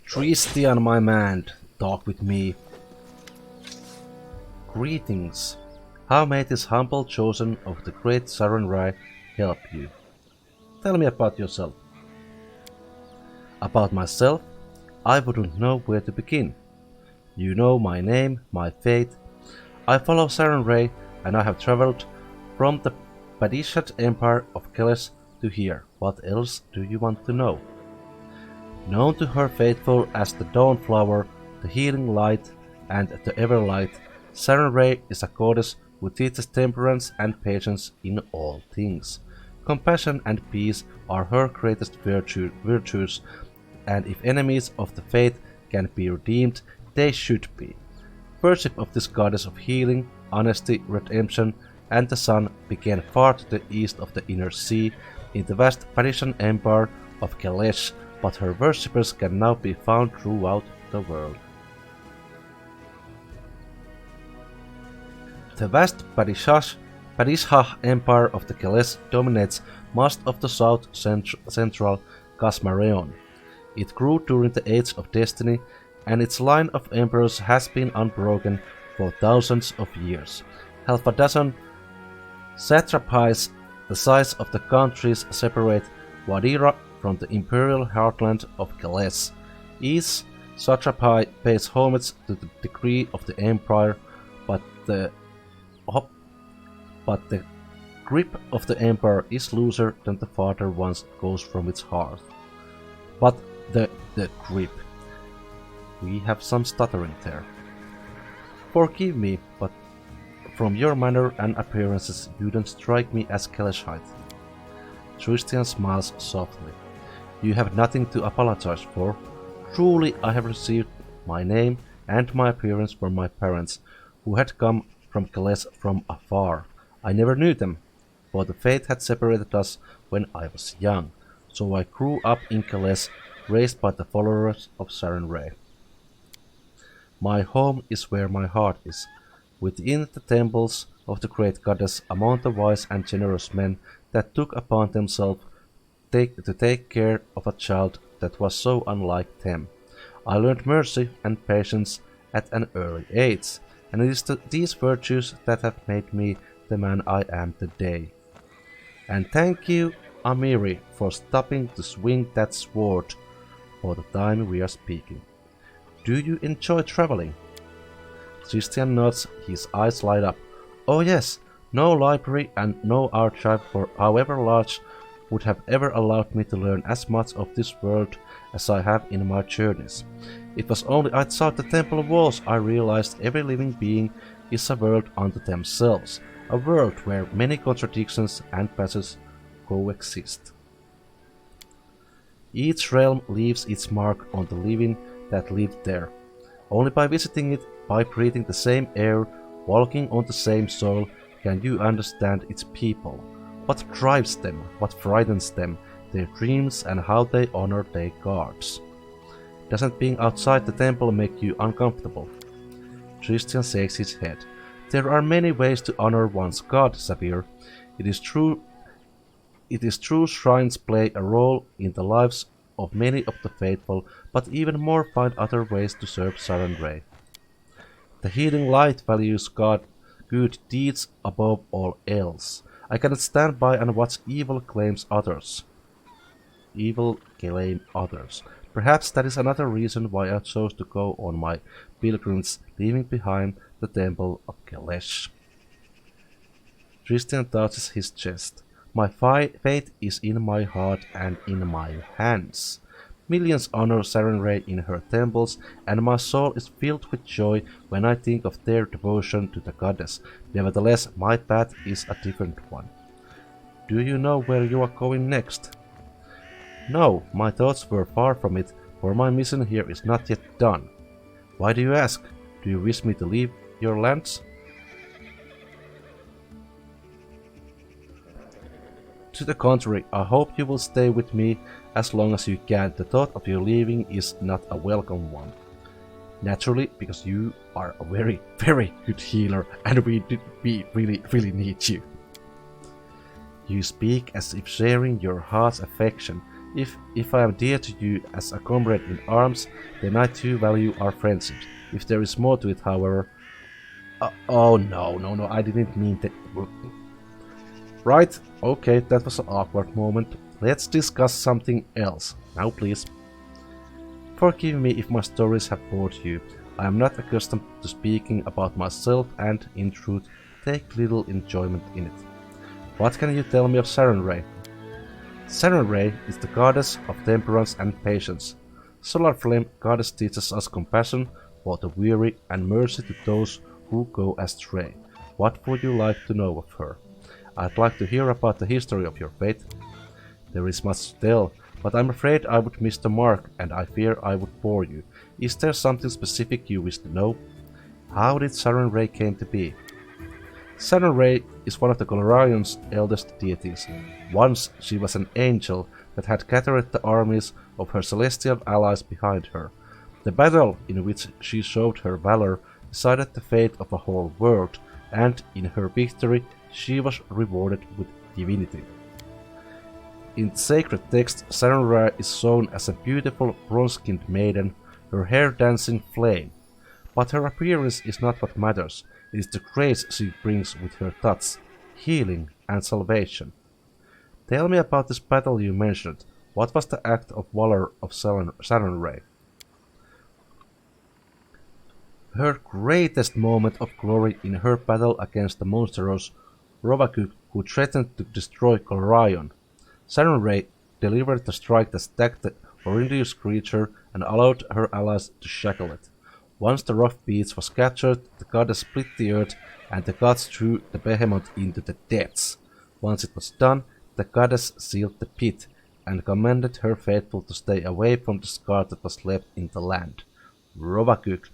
Tristian, my man, talk with me. Greetings. How may this humble chosen of the great Sarenrae help you? Tell me about yourself. About myself, I wouldn't know where to begin. You know my name, my fate. I follow Sarenrae, and I have traveled from the Padishad Empire of Keles to here. What else do you want to know? Known to her faithful as the Dawn Flower, the Healing Light, and the Everlight, Sarenrae is a goddess who teaches temperance and patience in all things. Compassion and peace are her greatest virtues, and if enemies of the faith can be redeemed, they should be. Worship of this goddess of healing, honesty, redemption, and the sun began far to the east of the Inner Sea, in the vast Parishan Empire of Kelesh, but her worshippers can now be found throughout the world. The vast Padishah Empire of the Keles dominates most of the south-central Casmareon. It grew during the Age of Destiny, and its line of emperors has been unbroken for thousands of years. Half a dozen satrapies the size of the countries separate Wadira from the imperial heartland of Keles. Each satrapy pays homage to the decree of the empire, but the grip of the Emperor is looser than the father once goes from its heart. But the grip. We have some stuttering there. Forgive me, but from your manner and appearances you don't strike me as Keleshite. Tristian smiles softly. You have nothing to apologize for. Truly I have received my name and my appearance from my parents, who had come from Keles from afar. I never knew them, for the fate had separated us when I was young, so I grew up in Keles, raised by the followers of Sarenrae. My home is where my heart is, within the temples of the great goddess, among the wise and generous men that took upon themselves to take care of a child that was so unlike them. I learned mercy and patience at an early age, and it is these virtues that have made me the man I am today. And thank you, Amiri, for stopping to swing that sword for the time we are speaking. Do you enjoy traveling? Tristian nods, his eyes light up. Oh yes, no library and no archive, for however large, would have ever allowed me to learn as much of this world as I have in my journeys. It was only outside the temple walls I realized every living being is a world unto themselves, a world where many contradictions and passions coexist. Each realm leaves its mark on the living that lived there. Only by visiting it, by breathing the same air, walking on the same soil, can you understand its people. What drives them, what frightens them, their dreams and how they honor their gods. Doesn't being outside the temple make you uncomfortable? Tristian shakes his head. There are many ways to honor one's god, Cavir. It is true shrines play a role in the lives of many of the faithful, but even more find other ways to serve Sarenrae. The Healing Light values good deeds above all else. I cannot stand by and watch evil claim others. Perhaps that is another reason why I chose to go on my pilgrimage, leaving behind the temple of Kelesh. Tristian touches his chest. My fate is in my heart and in my hands. Millions honor Sarenrae in her temples, and my soul is filled with joy when I think of their devotion to the goddess. Nevertheless, my path is a different one. Do you know where you are going next? No, my thoughts were far from it, for my mission here is not yet done. Why do you ask? Do you wish me to leave your lands? To the contrary, I hope you will stay with me as long as you can. The thought of your leaving is not a welcome one. Naturally, because you are a very, very good healer and we really need you. You speak as if sharing your heart's affection, If I am dear to you as a comrade in arms, then I too value our friendship. If there is more to it, however... oh no, I didn't mean that... Right, okay, that was an awkward moment. Let's discuss something else. Now please. Forgive me if my stories have bored you. I am not accustomed to speaking about myself and, in truth, take little enjoyment in it. What can you tell me of Sarenrae? Sarenrae is the goddess of temperance and patience. Solar Flame goddess teaches us compassion for the weary and mercy to those who go astray. What would you like to know of her? I'd like to hear about the history of your faith. There is much to tell, but I'm afraid I would miss the mark and I fear I would bore you. Is there something specific you wish to know? How did Sarenrae came to be? Sarenrae is one of the Golarions' eldest deities. Once she was an angel that had gathered the armies of her celestial allies behind her. The battle in which she showed her valor decided the fate of a whole world, and in her victory she was rewarded with divinity. In sacred text, Sarenrae is shown as a beautiful bronze-skinned maiden, her hair dancing flame. But her appearance is not what matters, it is the grace she brings with her touch, healing and salvation. Tell me about this battle you mentioned. What was the act of valor of Sarenrae? Her greatest moment of glory in her battle against the monstrous Rovagug who threatened to destroy Golarion. Sarenrae delivered the strike that stacked the horrendous creature and allowed her allies to shackle it. Once the rough beast was captured, the goddess split the earth and the gods threw the behemoth into the depths. Once it was done, the goddess sealed the pit and commanded her faithful to stay away from the scar that was left in the land. Rovagug.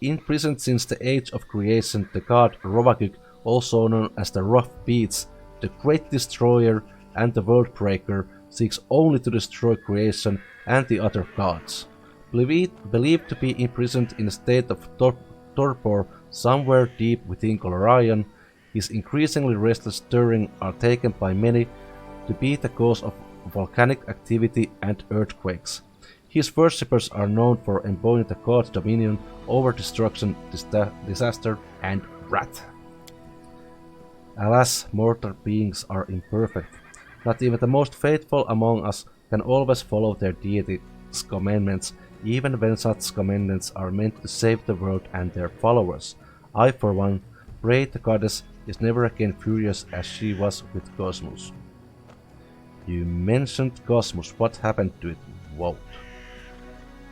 Imprisoned since the age of creation, the god Rovagug, also known as the Rough Beast, the Great Destroyer and the World Breaker, seeks only to destroy creation and the other gods. Believed to be imprisoned in a state of torpor somewhere deep within Golarion, his increasingly restless stirring are taken by many to be the cause of volcanic activity and earthquakes. His worshippers are known for embodying the god's dominion over destruction, disaster, and wrath. Alas, mortal beings are imperfect. Not even the most faithful among us can always follow their deity's commandments, even when such commandments are meant to save the world and their followers. I, for one, pray the goddess is never again furious as she was with Cosmos. You mentioned Cosmos, what happened to it? Whoa.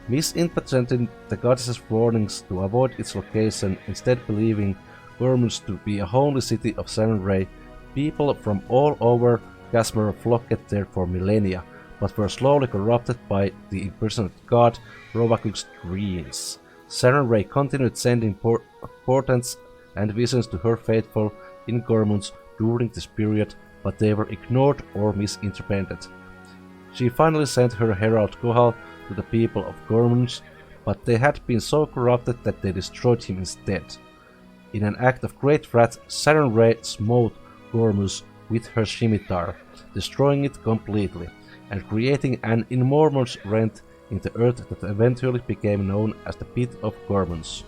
Misinterpreting the goddess's warnings to avoid its location, instead believing Gormus to be a holy city of Sarenrae, people from all over Casmir flocked there for millennia, but were slowly corrupted by the imprisoned god Rovagug's dreams. Sarenrae continued sending portents and visions to her faithful in Gormunds during this period, but they were ignored or misinterpreted. She finally sent her herald Gohal to the people of Gormunds, but they had been so corrupted that they destroyed him instead. In an act of great wrath, Sarenrae smote Gormus with her scimitar, destroying it completely, and creating an enormous rent in the earth that eventually became known as the Pit of Gormunds.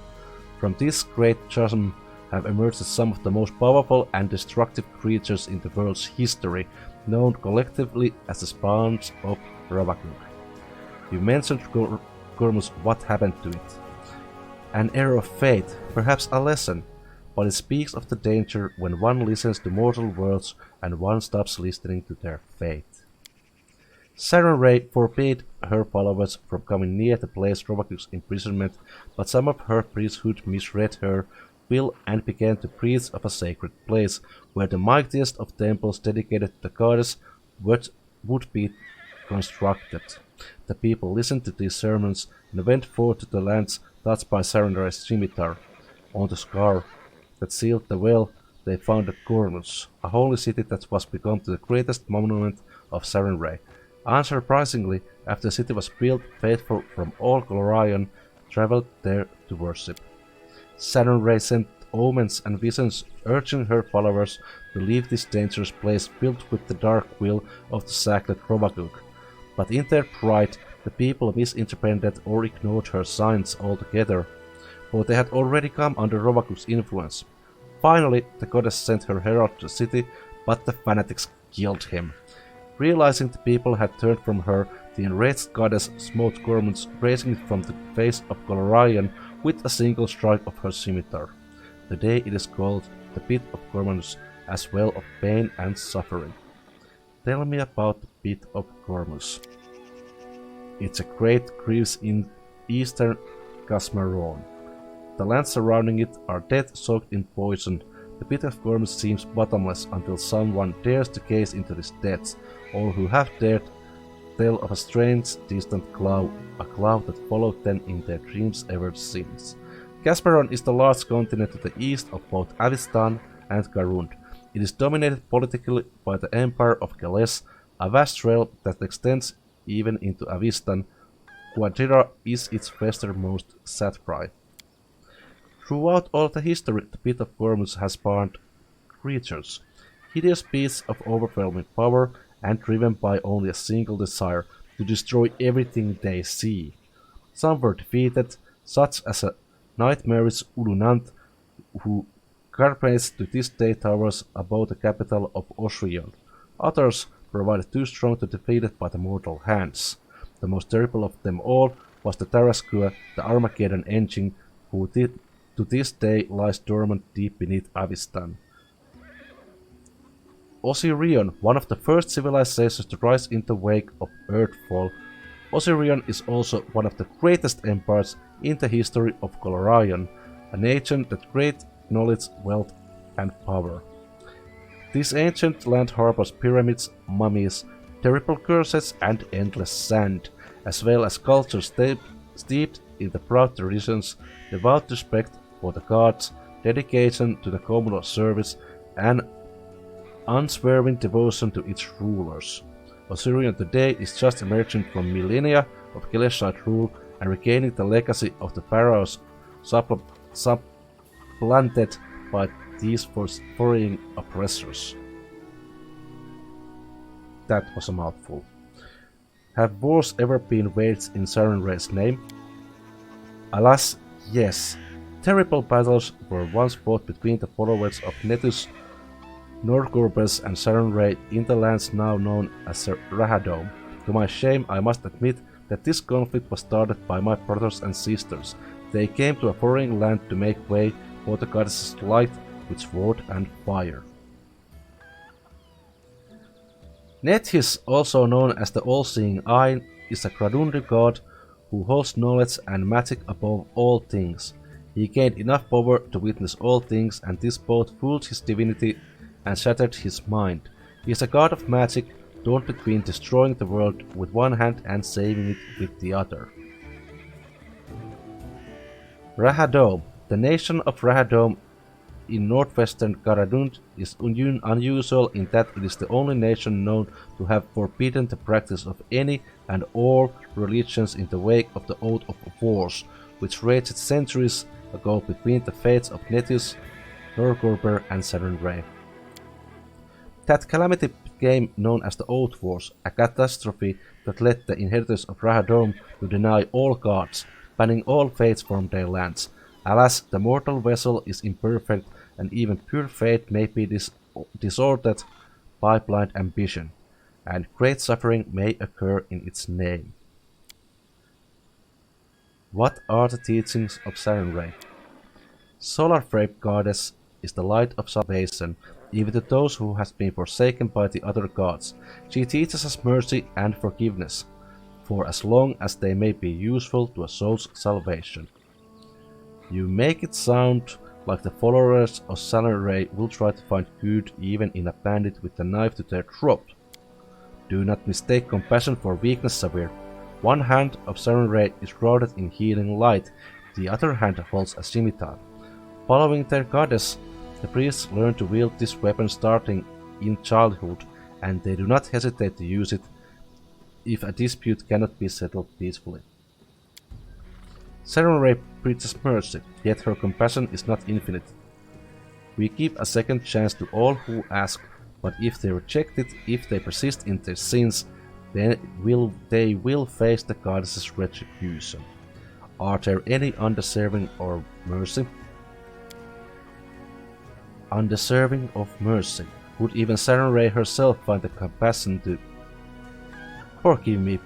From this great chasm have emerged some of the most powerful and destructive creatures in the world's history, known collectively as the spawns of Rovagug. You mentioned Gormus, what happened to it? An error of fate, perhaps a lesson, but it speaks of the danger when one listens to mortal words and one stops listening to their fate. Sarenrae forbade her followers from coming near the place Rovagug's imprisonment, but some of her priesthood misread her will and began to preach of a sacred place where the mightiest of temples dedicated to the goddess would be constructed. The people listened to these sermons and went forth to the lands touched by Sarenrae's scimitar. On the scar that sealed the well, they founded Gormus, a holy city that was become the greatest monument of Sarenrae. Unsurprisingly, after the city was built, faithful from all Golarion traveled there to worship. Sarenrae sent omens and visions urging her followers to leave this dangerous place filled with the dark will of the sacred Rovagug. but in their pride, the people misinterpreted or ignored her signs altogether, for they had already come under Rovaku's influence. Finally, the goddess sent her herald to the city, but the fanatics killed him. Realizing the people had turned from her, the enraged goddess smote Gormunds, razing it from the face of Golarion with a single strike of her scimitar. Today it is called the Pit of Gormunds, as well of pain and suffering. Tell me about the Pit of Gormunds. It's a great crevice in eastern Casmaron. The lands surrounding it are death-soaked in poison. The Pit of Gormunds seems bottomless until someone dares to gaze into this depths. All who have dared tell of a strange, distant cloud, a cloud that followed them in their dreams ever since. Casmaron is the large continent to the east of both Avistan and Garund. It is dominated politically by the Empire of Gales, a vast realm that extends even into Avistan. Quadrira is its westernmost satrapy. Throughout all the history, the Pit of Gormunds has spawned creatures, hideous beasts of overwhelming power and driven by only a single desire to destroy everything they see. Some were defeated, such as a nightmarish Ulunant, who carpetes to this day towers above the capital of Osrion. Others provided too strong to defeat it by the mortal hands. The most terrible of them all was the Tarascua, the Armageddon engine, who to this day lies dormant deep beneath Avistan. Osirion, one of the first civilizations to rise in the wake of Earthfall. Osirion is also one of the greatest empires in the history of Golarion, a nation that great knowledge, wealth, and power. This ancient land harbors pyramids, mummies, terrible curses, and endless sand, as well as cultures steeped in the proud traditions, devout respect for the gods, dedication to the communal service, and unswerving devotion to its rulers. Osirion today is just emerging from millennia of Geleshite rule and regaining the legacy of the pharaohs supplanted by these foreign oppressors. That was a mouthful. Have wars ever been waged in Sarenrae's name? Alas, yes. Terrible battles were once fought between the followers of Nethys, Norgorbes and Sarenrae in the lands now known as Rahadome. To my shame, I must admit that this conflict was started by my brothers and sisters. They came to a foreign land to make way for the goddess's light with sword and fire. Nethys, also known as the All-Seeing Eye, is a Gradundi god who holds knowledge and magic above all things. He gained enough power to witness all things, and this both fooled his divinity and shattered his mind. He is a god of magic, torn between destroying the world with one hand and saving it with the other. Rahadome. The nation of Rahadome in northwestern Garadund is unusual in that it is the only nation known to have forbidden the practice of any and all religions in the wake of the Oath of Wars, which raged centuries ago between the fates of Nethys, Norgorber, and Sarenrae. That calamity became known as the Oath Wars, a catastrophe that led the inheritors of Rahadome to deny all gods, banning all fates from their lands. Alas, the mortal vessel is imperfect, and even pure fate may be disordered by blind ambition, and great suffering may occur in its name. What are the teachings of Sarenrae? Solarfrape Goddess is the light of salvation, even to those who have been forsaken by the other gods. She teaches us mercy and forgiveness, for as long as they may be useful to a soul's salvation. You make it sound like the followers of Sarenrae will try to find good even in a bandit with a knife to their throat. Do not mistake compassion for weakness, Cavir. One hand of Sarenrae is shrouded in healing light, the other hand holds a scimitar. Following their goddess, the priests learn to wield this weapon starting in childhood, and they do not hesitate to use it if a dispute cannot be settled peacefully. Sarenrae preaches mercy, yet her compassion is not infinite. We give a second chance to all who ask, but if they reject it, if they persist in their sins, then they will face the goddess's retribution. Are there any undeserving or mercy? Undeserving of mercy? Would even Sarenrae herself find the compassion to... Forgive me,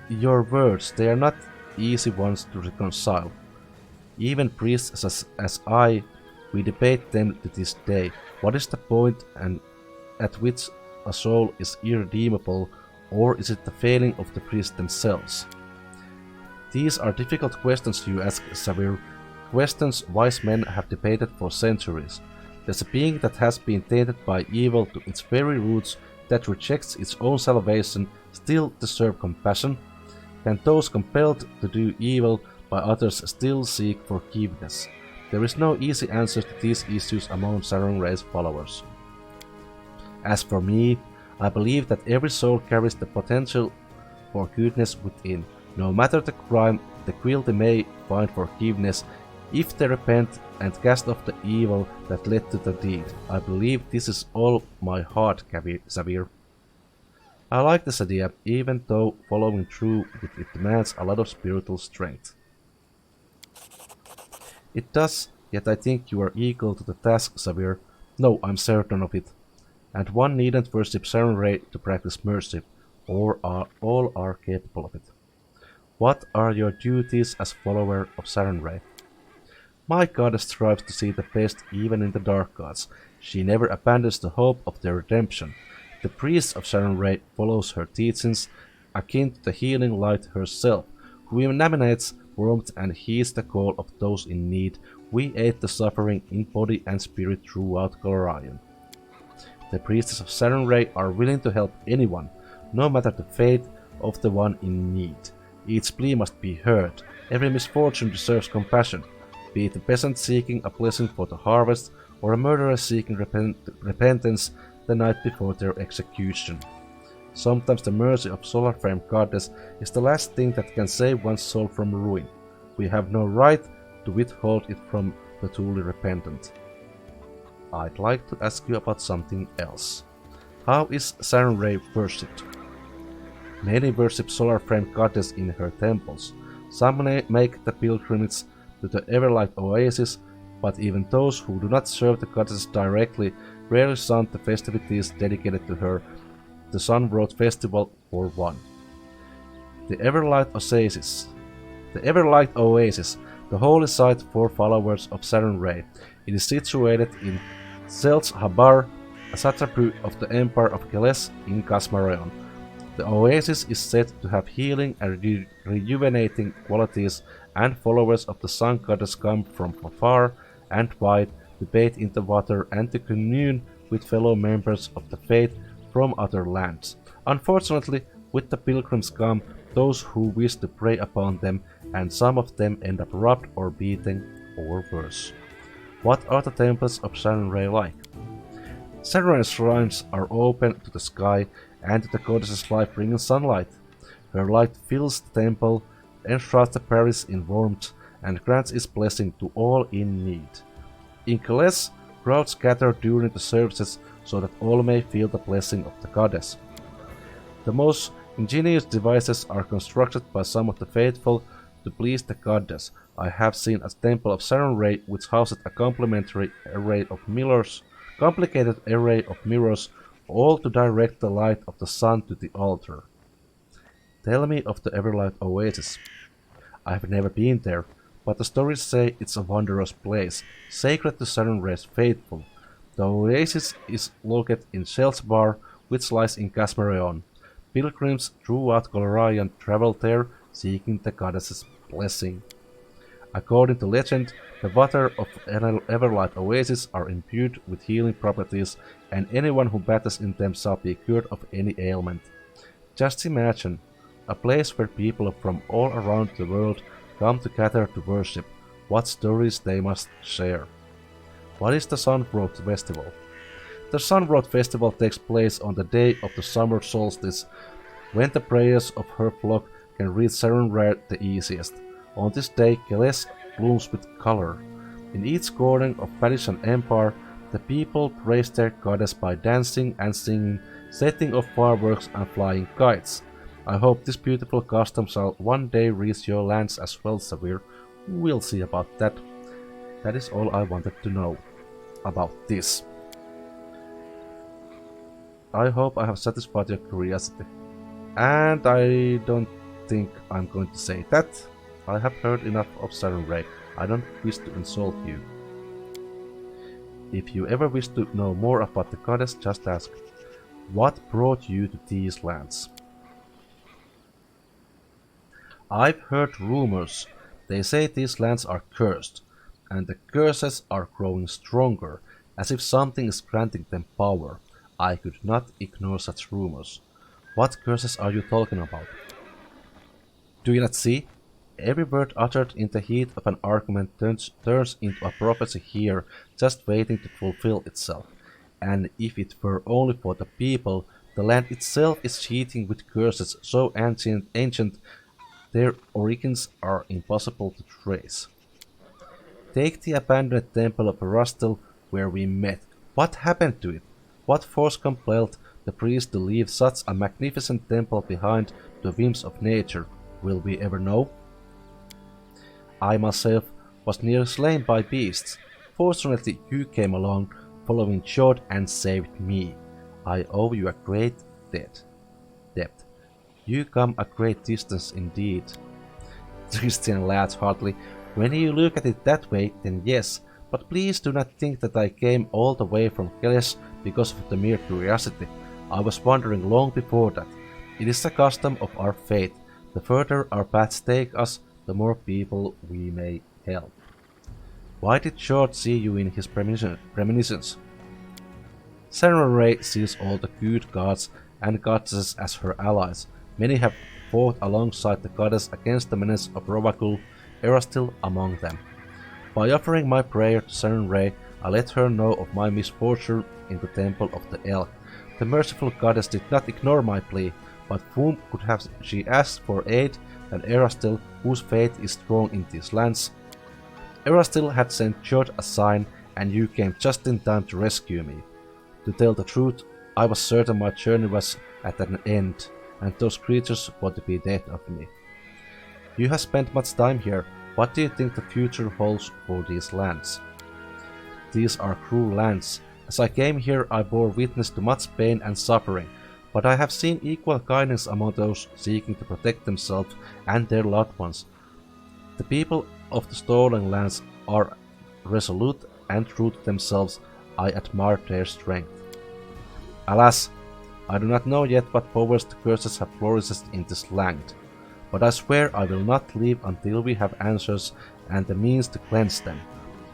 your words, they are not easy ones to reconcile. Even priests as I, we debate them to this day. What is the point and at which a soul is irredeemable, or is it the failing of the priests themselves? These are difficult questions you ask, Cavir, questions wise men have debated for centuries. Does a being that has been tainted by evil to its very roots, that rejects its own salvation, still deserve compassion? Can those compelled to do evil by others still seek forgiveness? There is no easy answer to these issues among Sarenrae's followers. As for me, I believe that every soul carries the potential for goodness within. No matter the crime, the guilty may find forgiveness if they repent and cast off the evil that led to the deed. I believe this is all my heart, Cavir. I like this idea, even though following through with it demands a lot of spiritual strength. It does, yet I think you are equal to the task, Cavir. No, I'm certain of it. And one needn't worship Sarenrae to practice mercy, or all are capable of it. What are your duties as follower of Sarenrae? My goddess strives to see the best even in the dark gods. She never abandons the hope of their redemption. The priest of Sarenrae follows her teachings, akin to the healing light herself, who emanates warmth and heeds the call of those in need. We aid the suffering in body and spirit throughout Golarion. The priests of Sarenrae are willing to help anyone, no matter the fate of the one in need. Each plea must be heard. Every misfortune deserves compassion, be it a peasant seeking a blessing for the harvest, or a murderer seeking repentance the night before their execution. Sometimes the mercy of Solar Flame Goddess is the last thing that can save one's soul from ruin. We have no right to withhold it from the truly repentant. I'd like to ask you about something else. How is Sarenrae worshipped? Many worship Solar Flame Goddess in her temples. Some make the pilgrimage to the Everlight Oasis, but even those who do not serve the goddess directly rarely shun the festivities dedicated to her, the Sunbroad Festival for one. The Everlight Oasis. The Everlight Oasis, the holy site for followers of Sarenrae. It is situated in Selch-Habar, a satrapy of the Empire of Keles in Casmareon. The oasis is said to have healing and rejuvenating qualities, and followers of the Sun Goddess come from far and wide to bathe in the water and to commune with fellow members of the faith from other lands. Unfortunately, with the pilgrims come those who wish to prey upon them, and some of them end up robbed or beaten, or worse. What are the temples of Sarenrae like? Sarenrae's shrines are open to the sky and to the goddess's light bringing sunlight. Her light fills the temple, enshrouds the parish in warmth, and grants its blessing to all in need. In Keles, crowds gather during the services so that all may feel the blessing of the goddess. The most ingenious devices are constructed by some of the faithful to please the goddess. I have seen a temple of Sarenrae which houses a complicated array of mirrors, all to direct the light of the sun to the altar. Tell me of the Everlight Oasis. I have never been there, but the stories say it's a wondrous place, sacred to Sarenrae's faithful. The oasis is located in Selch-Habar, which lies in Casmareon. Pilgrims throughout Golarion travel there, seeking the goddess's blessing. According to legend, the water of Everlight Oasis are imbued with healing properties, and anyone who baths in them shall be cured of any ailment. Just imagine, a place where people from all around the world come together to worship. What stories they must share. What is the Sunbroad Festival? The Sunbroad Festival takes place on the day of the summer solstice, when the prayers of her flock can reach Sarenrae the easiest. On this day, Keles blooms with color. In each corner of parish and empire, the people praise their goddess by dancing and singing, setting off fireworks and flying kites. I hope this beautiful custom shall one day reach your lands as well, Cavir. We'll see about that. That is all I wanted to know about this. I hope I have satisfied your curiosity. And I don't think I'm going to say that. I have heard enough of Sarenrae. I don't wish to insult you. If you ever wish to know more about the goddess, just ask. What brought you to these lands? I've heard rumors. They say these lands are cursed, and the curses are growing stronger, as if something is granting them power. I could not ignore such rumors. What curses are you talking about? Do you not see? Every word uttered in the heat of an argument turns into a prophecy here, just waiting to fulfill itself. And if it were only for the people, the land itself is cheating with curses so ancient their origins are impossible to trace. Take the abandoned temple of Erastil where we met. What happened to it? What force compelled the priest to leave such a magnificent temple behind to the whims of nature? Will we ever know? I myself was nearly slain by beasts. Fortunately, you came along, following Jhod, and saved me. I owe you a great debt. You come a great distance indeed. Tristian laughed heartily. When you look at it that way, then yes, but please do not think that I came all the way from Kelesh because of the mere curiosity. I was wondering long before that. It is the custom of our fate. The further our paths take us, the more people we may help. Why did Jhod see you in his premonitions? Sarenrae sees all the good gods and goddesses as her allies. Many have fought alongside the goddess against the menace of Rovagul, Erastil among them. By offering my prayer to Sarenrae, I let her know of my misfortune in the Temple of the Elk. The merciful goddess did not ignore my plea, but whom could have she asked for aid than Erastil, whose fate is thrown in these lands? Erastil had sent Jhod a sign, and you came just in time to rescue me. To tell the truth, I was certain my journey was at an end, and those creatures would to be dead of me. You have spent much time here. What do you think the future holds for these lands? These are cruel lands. As I came here, I bore witness to much pain and suffering, but I have seen equal kindness among those seeking to protect themselves and their loved ones. The people of the stolen lands are resolute and true to themselves. I admire their strength. Alas, I do not know yet what powers the curses have flourished in this land, but I swear I will not leave until we have answers and the means to cleanse them.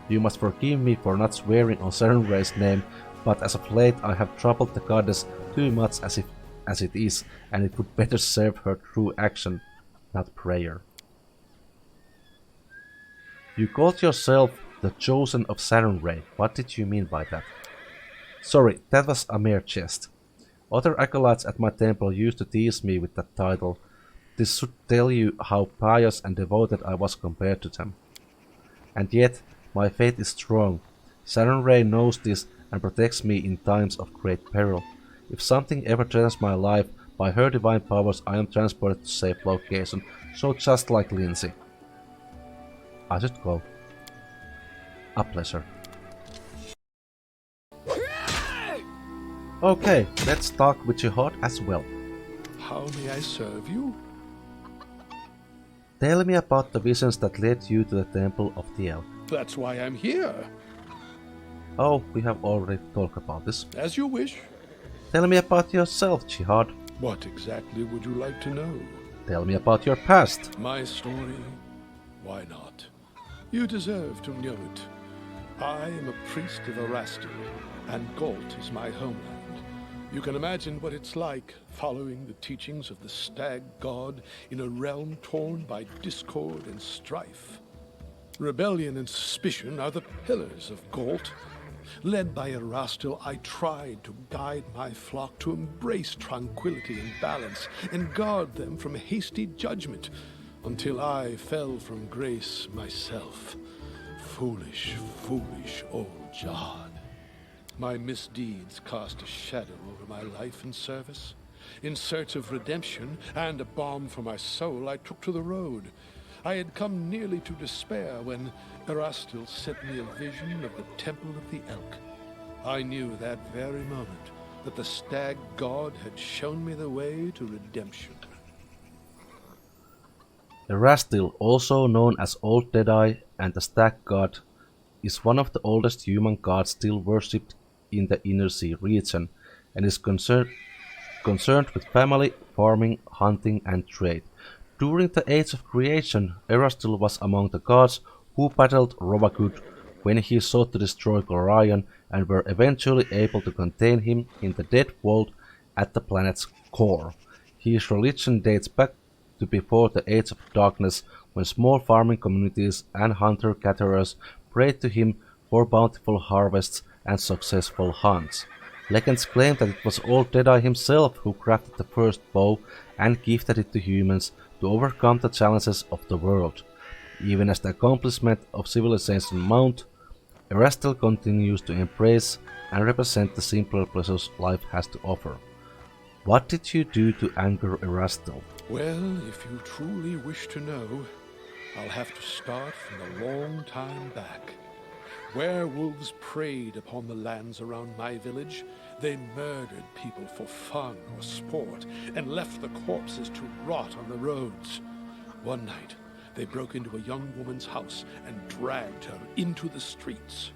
You must forgive me for not swearing on Sarenrae's name, but as of late I have troubled the goddess too much as it is, and it would better serve her through action, not prayer. You called yourself the Chosen of Sarenrae. What did you mean by that? Sorry, that was a mere jest. Other acolytes at my temple used to tease me with that title. This should tell you how pious and devoted I was compared to them. And yet, my faith is strong. Sarenrae knows this and protects me in times of great peril. If something ever threatens my life, by her divine powers I am transported to safe location, so just like Lindsay. I should go. A pleasure. Okay, let's talk with Jhod as well. How may I serve you? Tell me about the visions that led you to the Temple of the Elk. That's why I'm here. Oh, we have already talked about this. As you wish. Tell me about yourself, Jhod. What exactly would you like to know? Tell me about your past. My story? Why not? You deserve to know it. I am a priest of Erastil, and Galt is my homeland. You can imagine what it's like following the teachings of the stag god in a realm torn by discord and strife. Rebellion and suspicion are the pillars of Galt. Led by Erastil, I tried to guide my flock to embrace tranquility and balance and guard them from hasty judgment, until I fell from grace myself. Foolish, foolish old Jhod. My misdeeds cast a shadow over my life and service. In search of redemption and a balm for my soul, I took to the road. I had come nearly to despair when Erastil sent me a vision of the Temple of the Elk. I knew that very moment that the stag god had shown me the way to redemption. Erastil, also known as Old Deadeye and the Stag God, is one of the oldest human gods still worshipped in the Inner Sea region, and is concerned with family, farming, hunting, and trade. During the Age of Creation, Erastil was among the gods who battled Rovagud when he sought to destroy Golarion and were eventually able to contain him in the Dead Vault at the planet's core. His religion dates back to before the Age of Darkness, when small farming communities and hunter-gatherers prayed to him for bountiful harvests and successful hunts. Legends claim that it was Old Deadeye himself who crafted the first bow and gifted it to humans to overcome the challenges of the world. Even as the accomplishment of civilization mount, Erastil continues to embrace and represent the simpler pleasures life has to offer. What did you do to anger Erastil? Well, if you truly wish to know, I'll have to start from a long time back. Werewolves preyed upon the lands around my village. They murdered people for fun or sport and left the corpses to rot on the roads. One night, they broke into a young woman's house and dragged her into the streets.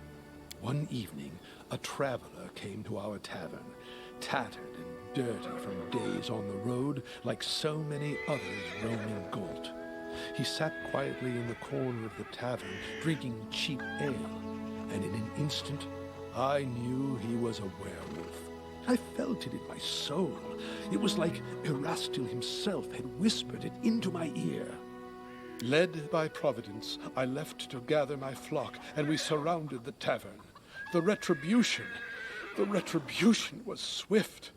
One evening, a traveler came to our tavern, tattered and dirty from days on the road like so many others roaming Golt. He sat quietly in the corner of the tavern, drinking cheap ale, and in an instant, I knew he was a werewolf. I felt it in my soul. It was like Erastil himself had whispered it into my ear. Led by Providence, I left to gather my flock, and we surrounded the tavern. The retribution was swift.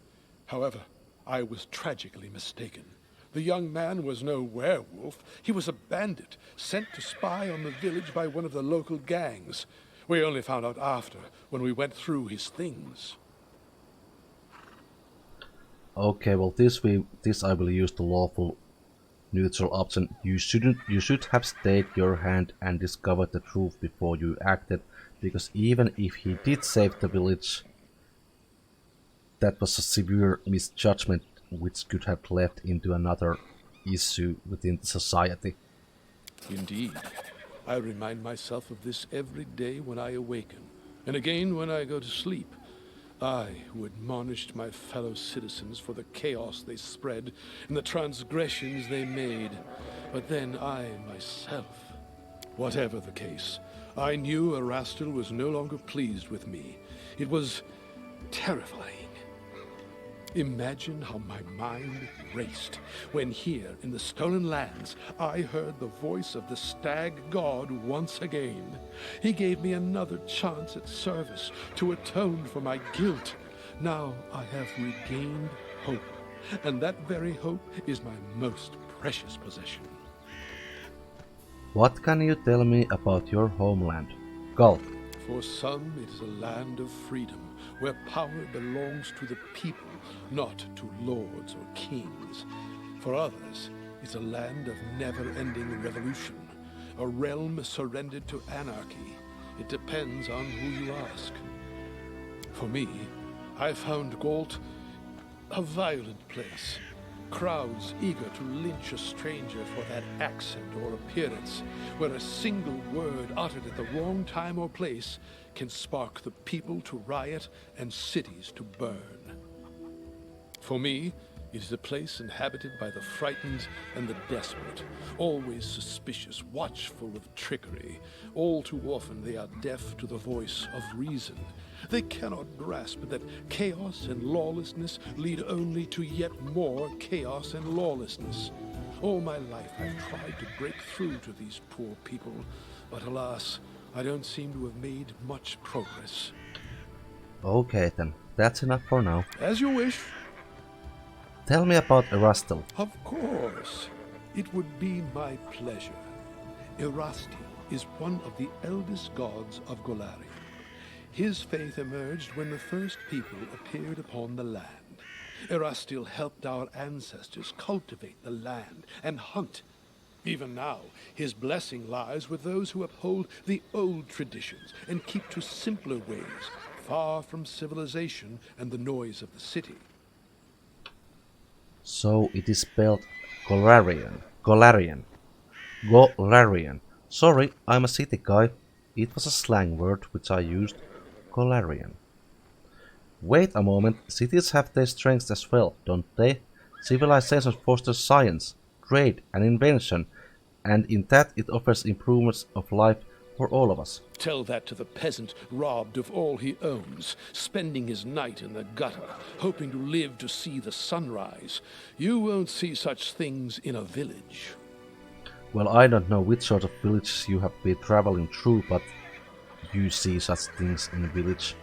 However, I was tragically mistaken. The young man was no werewolf. He was a bandit, sent to spy on the village by one of the local gangs. We only found out after, when we went through his things. Okay, well this I will use the lawful neutral option. You should have stayed your hand and discovered the truth before you acted, because even if he did save the village, that was a severe misjudgment which could have led into another issue within the society. Indeed. I remind myself of this every day when I awaken, and again when I go to sleep. I, who admonished my fellow citizens for the chaos they spread and the transgressions they made, but then I myself. Whatever the case, I knew Erastil was no longer pleased with me. It was terrifying. Imagine how my mind raced when here in the Stolen Lands I heard the voice of the Stag God once again. He gave me another chance at service to atone for my guilt. Now I have regained hope, and that very hope is my most precious possession. What can you tell me about your homeland, Gulf? For some it is a land of freedom, where power belongs to the people, not to lords or kings. For others, it's a land of never-ending revolution, a realm surrendered to anarchy. It depends on who you ask. For me, I found Golt a violent place. Crowds eager to lynch a stranger for that accent or appearance, where a single word uttered at the wrong time or place can spark the people to riot and cities to burn. For me, it is a place inhabited by the frightened and the desperate, always suspicious, watchful of trickery. All too often they are deaf to the voice of reason. They cannot grasp that chaos and lawlessness lead only to yet more chaos and lawlessness. All my life I've tried to break through to these poor people, but alas, I don't seem to have made much progress. Okay then, that's enough for now. As you wish. Tell me about Erastil. Of course. It would be my pleasure. Erastil is one of the eldest gods of Golarion. His faith emerged when the first people appeared upon the land. Erastil helped our ancestors cultivate the land and hunt. Even now, his blessing lies with those who uphold the old traditions and keep to simpler ways, far from civilization and the noise of the city. So it is spelled Golarion. Golarion. Golarion. Sorry, I'm a city guy. It was a slang word which I used. Golarion. Wait a moment, cities have their strengths as well, don't they? Civilization fosters science, trade and invention, and in that it offers improvements of life for all of us. Tell that to the peasant robbed of all he owns, spending his night in the gutter, hoping to live to see the sunrise. You won't see such things in a village. Well, I don't know which sort of villages you have been traveling through, but you see such things in a village.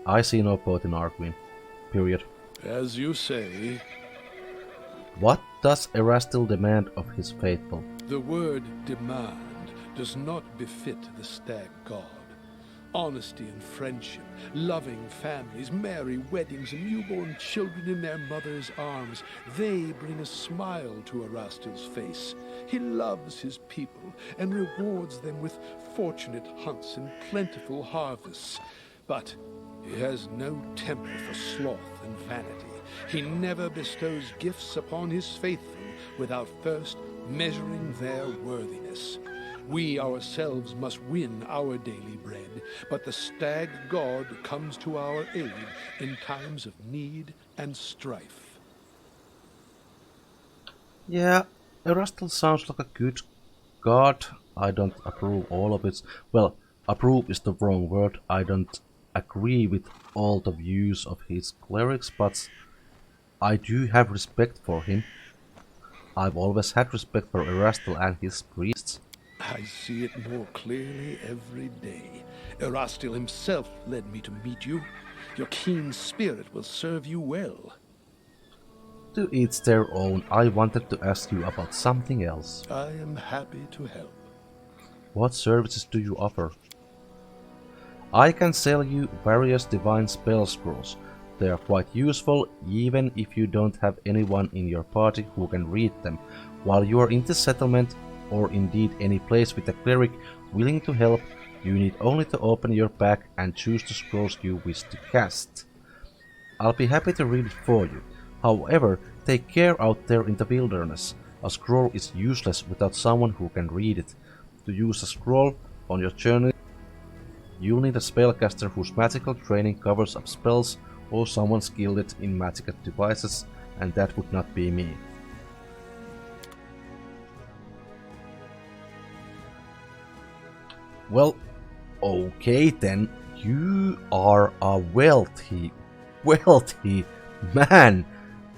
I see no point in arguing. Period. As you say. What does Erastil demand of his faithful? The word demand does not befit the stag god. Honesty and friendship, loving families, merry weddings, and newborn children in their mother's arms, they bring a smile to Erastil's face. He loves his people and rewards them with fortunate hunts and plentiful harvests. But he has no temper for sloth and vanity. He never bestows gifts upon his faithful without first measuring their worthiness. We ourselves must win our daily bread, but the stag god comes to our aid in times of need and strife. Yeah, Erastil sounds like a good god. I don't approve all of it. Well, approve is the wrong word. I don't agree with all the views of his clerics, but I do have respect for him. I've always had respect for Erastil and his priests. I see it more clearly every day. Erastil himself led me to meet you. Your keen spirit will serve you well. To each their own. I wanted to ask you about something else. I am happy to help. What services do you offer? I can sell you various divine spell scrolls. They are quite useful even if you don't have anyone in your party who can read them. While you are in the settlement, or indeed any place with a cleric willing to help, you need only to open your bag and choose the scrolls you wish to cast. I'll be happy to read it for you. However, take care out there in the wilderness. A scroll is useless without someone who can read it. To use a scroll on your journey, you'll need a spellcaster whose magical training covers up spells, or someone skilled in magical devices, and that would not be me. Well, okay then, you are a wealthy man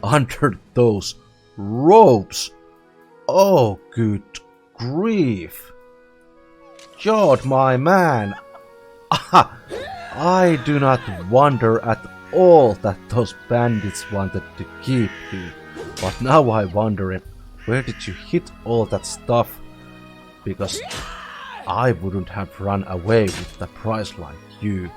under those robes. Oh, good grief. Jhod, my man. I do not wonder at all that those bandits wanted to keep you. But now I wonder where did you hit all that stuff? Because I wouldn't have run away with the price like you.